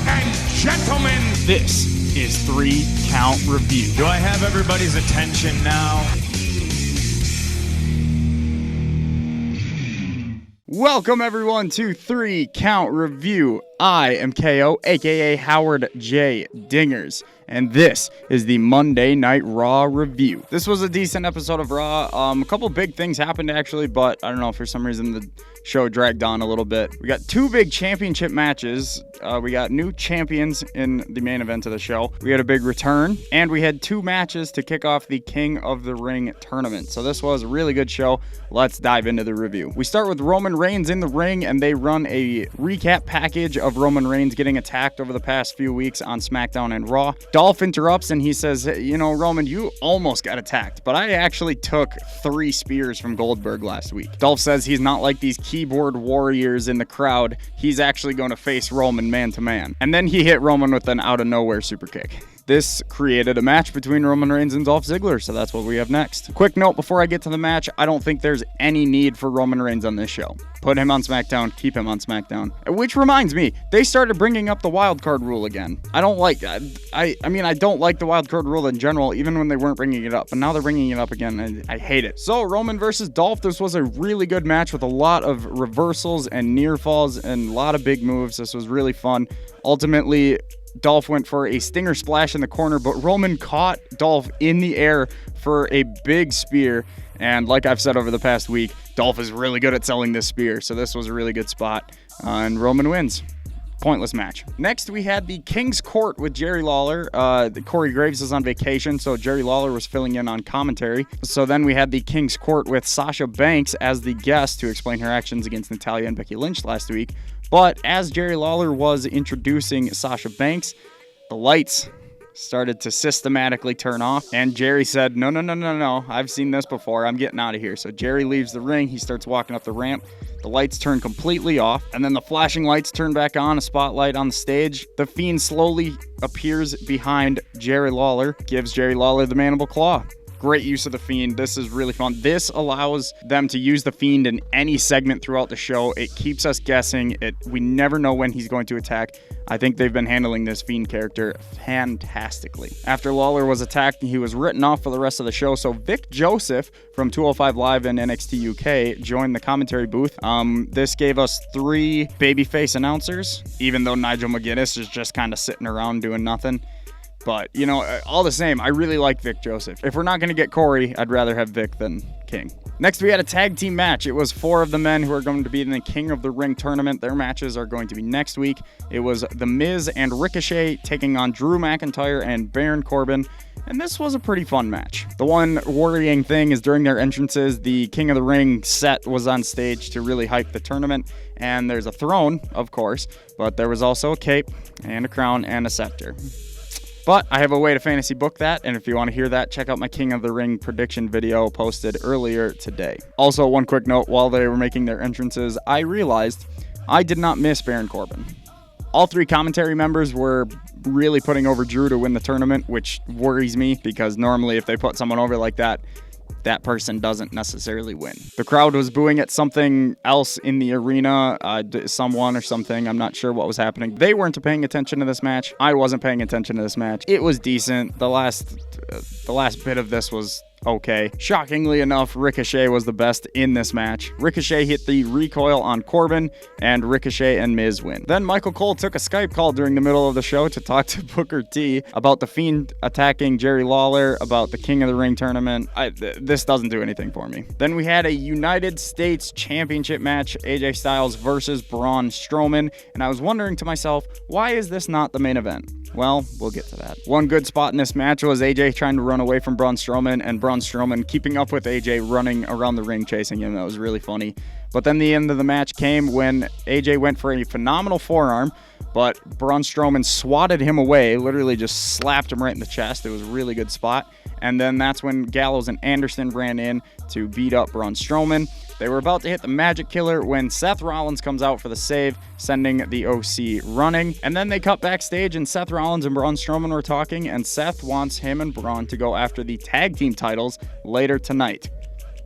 and gentlemen, this is 3 Count Review. Do I have everybody's attention now? Welcome everyone to 3 Count Review. I am KO, aka Howard J. Dingers, and this is the Monday Night Raw review. This was a decent episode of Raw. A couple big things happened actually, but I don't know, for some reason the show dragged on a little bit. We got 2 big championship matches. We got new champions in the main event of the show. We had a big return, and we had 2 matches to kick off the King of the Ring tournament. So this was a really good show. Let's dive into the review. We start with Roman Reigns in the ring, and they run a recap package of Roman Reigns getting attacked over the past few weeks on SmackDown and Raw. Dolph interrupts, and he says, you know, Roman, you almost got attacked, but I actually took 3 spears from Goldberg last week. Dolph says he's not like these keyboard warriors in the crowd. He's actually going to face Roman man-to-man. And then he hit Roman with an out-of-nowhere super kick. This created a match between Roman Reigns and Dolph Ziggler, so that's what we have next. Quick note before I get to the match, I don't think there's any need for Roman Reigns on this show. Put him on SmackDown, keep him on SmackDown. Which reminds me, they started bringing up the wildcard rule again. I don't like that. I don't like the wildcard rule in general, even when they weren't bringing it up, but now they're bringing it up again, and I hate it. So, Roman versus Dolph, this was a really good match with a lot of reversals and near falls and a lot of big moves. This was really fun. Ultimately, Dolph went for a stinger splash in the corner, but Roman caught Dolph in the air for a big spear. And like I've said over the past week, Dolph is really good at selling this spear. So this was a really good spot. And Roman wins. Pointless match. Next, we had the King's Court with Jerry Lawler. Corey Graves is on vacation, so Jerry Lawler was filling in on commentary. So then we had the King's Court with Sasha Banks as the guest to explain her actions against Natalya and Becky Lynch last week. But as Jerry Lawler was introducing Sasha Banks, the lights started to systematically turn off, and Jerry said, no, I've seen this before, I'm getting out of here. So Jerry leaves the ring, he starts walking up the ramp, the lights turn completely off, and then the flashing lights turn back on, a spotlight on the stage. The Fiend slowly appears behind Jerry Lawler, gives Jerry Lawler the mandible claw. Great use of the Fiend. This is really fun. This allows them to use the Fiend in any segment throughout the show. It keeps us guessing. We never know when he's going to attack. I think they've been handling this Fiend character fantastically. After Lawler was attacked, he was written off for the rest of the show, so Vic Joseph from 205 Live and NXT UK joined the commentary booth. This gave us 3 babyface announcers, even though Nigel McGuinness is just kind of sitting around doing nothing. But, you know, all the same, I really like Vic Joseph. If we're not going to get Corey, I'd rather have Vic than King. Next, we had a tag team match. It was 4 of the men who are going to be in the King of the Ring tournament. Their matches are going to be next week. It was The Miz and Ricochet taking on Drew McIntyre and Baron Corbin. And this was a pretty fun match. The one worrying thing is during their entrances, the King of the Ring set was on stage to really hype the tournament. And there's a throne, of course, but there was also a cape and a crown and a scepter. But I have a way to fantasy book that, and if you want to hear that, check out my King of the Ring prediction video posted earlier today. Also, one quick note, while they were making their entrances, I realized I did not miss Baron Corbin. All 3 commentary members were really putting over Drew to win the tournament, which worries me, because normally if they put someone over like that, that person doesn't necessarily win. The crowd was booing at something else in the arena, someone or something. I'm not sure what was happening. They weren't paying attention to this match. I wasn't paying attention to this match. It was decent. The last bit of this was okay. Shockingly enough, Ricochet was the best in this match. Ricochet hit the recoil on Corbin, and Ricochet and Miz win. Then Michael Cole took a Skype call during the middle of the show to talk to Booker T about the Fiend attacking Jerry Lawler, about the King of the Ring tournament. This doesn't do anything for me. Then we had a United States Championship match, AJ Styles versus Braun Strowman, and I was wondering to myself, why is this not the main event? Well, we'll get to that. One good spot in this match was AJ trying to run away from Braun Strowman, and Braun Strowman keeping up with AJ, running around the ring chasing him. That was really funny. But then the end of the match came when AJ went for a phenomenal forearm, but Braun Strowman swatted him away, literally just slapped him right in the chest. It was a really good spot. And then that's when Gallows and Anderson ran in to beat up Braun Strowman. They were about to hit the Magic Killer when Seth Rollins comes out for the save, sending the OC running. And then they cut backstage, and Seth Rollins and Braun Strowman were talking, and Seth wants him and Braun to go after the tag team titles later tonight.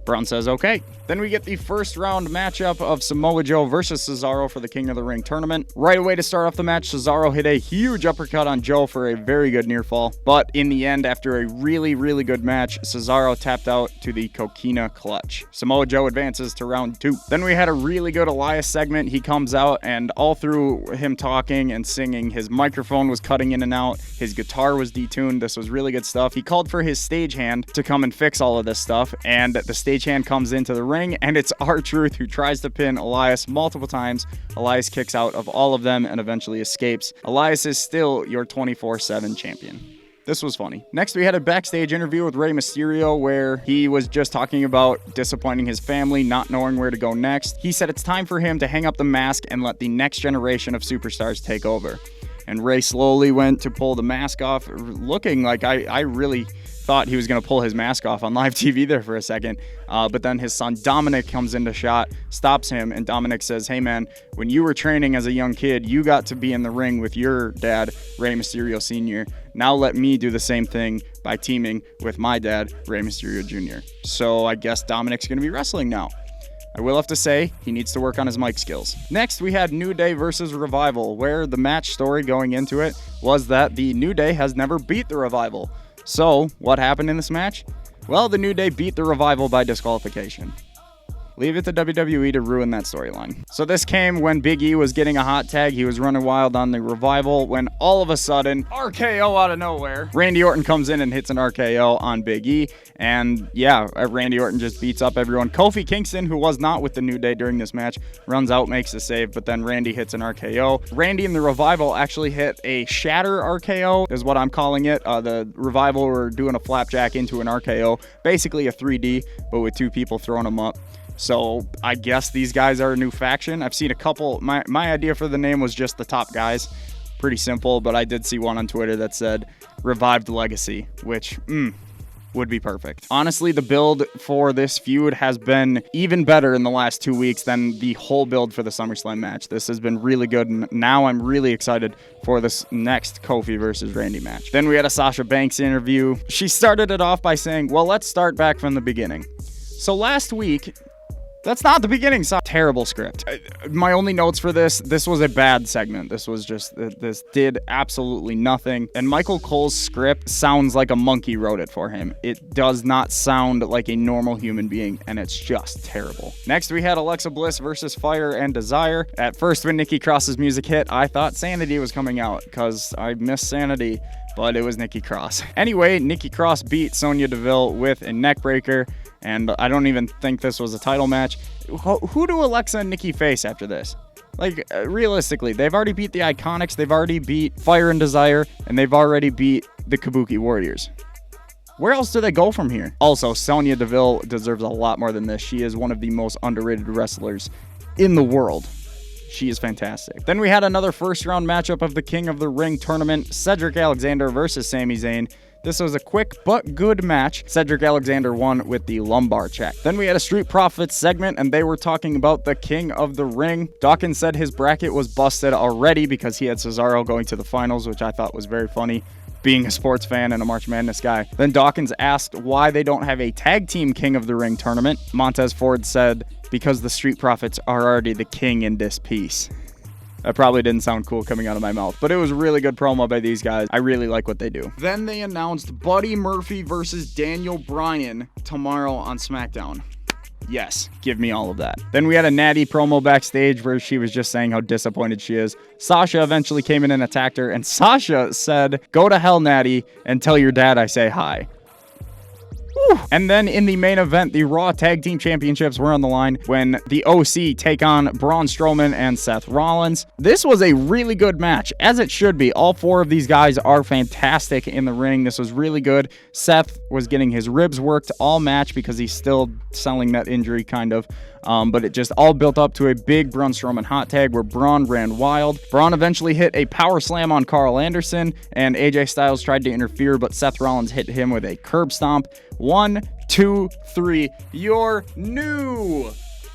Braun says okay. Then we get the first round matchup of Samoa Joe versus Cesaro for the King of the Ring tournament. Right away to start off the match, Cesaro hit a huge uppercut on Joe for a very good near fall. But in the end, after a really, really good match, Cesaro tapped out to the Coquina Clutch. Samoa Joe advances to round 2. Then we had a really good Elias segment. He comes out, and all through him talking and singing, his microphone was cutting in and out. His guitar was detuned. This was really good stuff. He called for his stagehand to come and fix all of this stuff, and the stagehand comes into the ring, and it's R-Truth who tries to pin Elias multiple times. Elias kicks out of all of them and eventually escapes. Elias is still your 24/7 champion. This was funny. Next, we had a backstage interview with Rey Mysterio where he was just talking about disappointing his family, not knowing where to go next. He said it's time for him to hang up the mask and let the next generation of superstars take over. And Rey slowly went to pull the mask off, looking like I really thought he was going to pull his mask off on live TV there for a second. But then his son Dominic comes into shot, stops him, and Dominic says, hey man, when you were training as a young kid, you got to be in the ring with your dad, Rey Mysterio Sr. Now let me do the same thing by teaming with my dad, Rey Mysterio Jr. So I guess Dominic's going to be wrestling now. I will have to say, he needs to work on his mic skills. Next, we had New Day versus Revival, where the match story going into it was that the New Day has never beat the Revival. So, what happened in this match? Well, the New Day beat the Revival by disqualification. Leave it to WWE to ruin that storyline. So this came when Big E was getting a hot tag. He was running wild on the Revival when all of a sudden, RKO out of nowhere, Randy Orton comes in and hits an RKO on Big E. And yeah, Randy Orton just beats up everyone. Kofi Kingston, who was not with the New Day during this match, runs out, makes a save, but then Randy hits an RKO. Randy and the Revival actually hit a shatter RKO, is what I'm calling it. The Revival were doing a flapjack into an RKO, basically a 3D, but with two people throwing them up. So I guess these guys are a new faction. I've seen a couple. My idea for the name was just the top guys. Pretty simple, but I did see one on Twitter that said Revived Legacy, which would be perfect. Honestly, the build for this feud has been even better in the last 2 weeks than the whole build for the SummerSlam match. This has been really good, and now I'm really excited for this next Kofi versus Randy match. Then we had a Sasha Banks interview. She started it off by saying, well, let's start back from the beginning. So last week, that's not the beginning. Terrible script. My only notes for this was a bad segment. This did absolutely nothing. And Michael Cole's script sounds like a monkey wrote it for him. It does not sound like a normal human being, and it's just terrible. Next, we had Alexa Bliss versus Fire and Desire. At first, when Nikki Cross's music hit, I thought Sanity was coming out because I miss Sanity, but it was Nikki Cross. Anyway, Nikki Cross beat Sonya Deville with a neckbreaker. And I don't even think this was a title match. Who do Alexa and Nikki face after this? Like, realistically, they've already beat the Iconics, they've already beat Fire and Desire, and they've already beat the Kabuki Warriors. Where else do they go from here? Also, Sonya Deville deserves a lot more than this. She is one of the most underrated wrestlers in the world. She is fantastic. Then we had another first round matchup of the King of the Ring tournament, Cedric Alexander versus Sami Zayn. This was a quick but good match. Cedric Alexander won with the lumbar check. Then we had a Street Profits segment, and they were talking about the King of the Ring. Dawkins said his bracket was busted already because he had Cesaro going to the finals, which I thought was very funny, being a sports fan and a March Madness guy. Then Dawkins asked why they don't have a tag team King of the Ring tournament. Montez Ford said, because the Street Profits are already the king in this piece. That probably didn't sound cool coming out of my mouth, but it was a really good promo by these guys. I really like what they do. Then they announced Buddy Murphy versus Daniel Bryan tomorrow on SmackDown. Yes, give me all of that. Then we had a Natty promo backstage where she was just saying how disappointed she is. Sasha eventually came in and attacked her, and Sasha said, go to hell, Natty, and tell your dad I say hi. And then in the main event, the Raw Tag Team Championships were on the line when the OC take on Braun Strowman and Seth Rollins. This was a really good match, as it should be. All four of these guys are fantastic in the ring. This was really good. Seth was getting his ribs worked all match because he's still selling that injury, kind of. But it just all built up to a big Braun Strowman hot tag where Braun ran wild. Braun eventually hit a power slam on Carl Anderson, and AJ Styles tried to interfere, but Seth Rollins hit him with a curb stomp. 1, 2, 3. Your new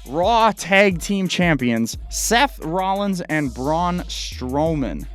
Raw Tag Team Champions, Seth Rollins and Braun Strowman.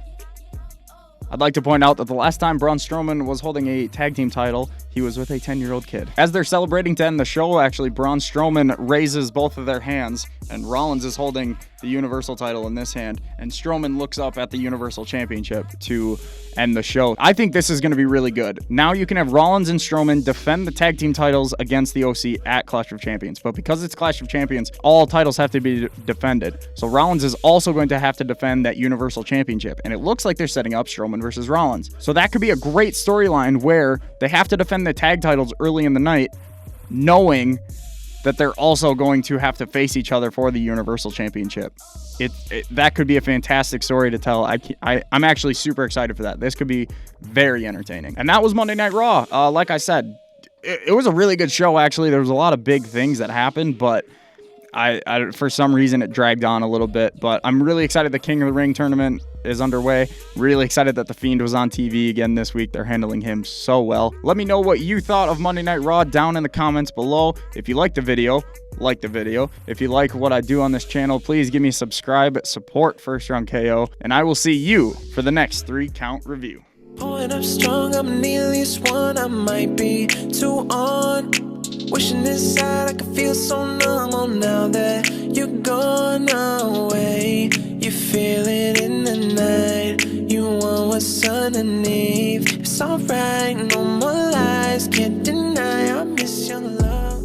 I'd like to point out that the last time Braun Strowman was holding a tag team title, he was with a 10-year-old kid. As they're celebrating to end the show, actually, Braun Strowman raises both of their hands, and Rollins is holding the Universal title in this hand, and Strowman looks up at the Universal Championship to end the show. I think this is going to be really good. Now you can have Rollins and Strowman defend the tag team titles against the OC at Clash of Champions, but because it's Clash of Champions, all titles have to be defended. So Rollins is also going to have to defend that Universal Championship, and it looks like they're setting up Strowman versus Rollins. So that could be a great storyline where they have to defend the tag titles early in the night, knowing that they're also going to have to face each other for the Universal Championship. That could be a fantastic story to tell. I'm actually super excited for that. This could be very entertaining. And that was Monday Night Raw. Like I said, it was a really good show, actually. There was a lot of big things that happened, but I for some reason it dragged on a little bit. But I'm really excited the King of the Ring tournament is underway. Really excited that The Fiend was on TV again this week. They're handling him so well. Let me know what you thought of Monday Night Raw down in the comments below. If you liked the video, like the video. If you like what I do on this channel, please give me a subscribe, support First Round KO, and I will see you for the next 3 Count Review. Pulling up strong, I'm nearly one, I might be too on. Wishing inside I could feel so numb. Oh, now that you're gone away, you feel it in the night. You want what's underneath. It's alright, no more lies, can't deny I miss your love.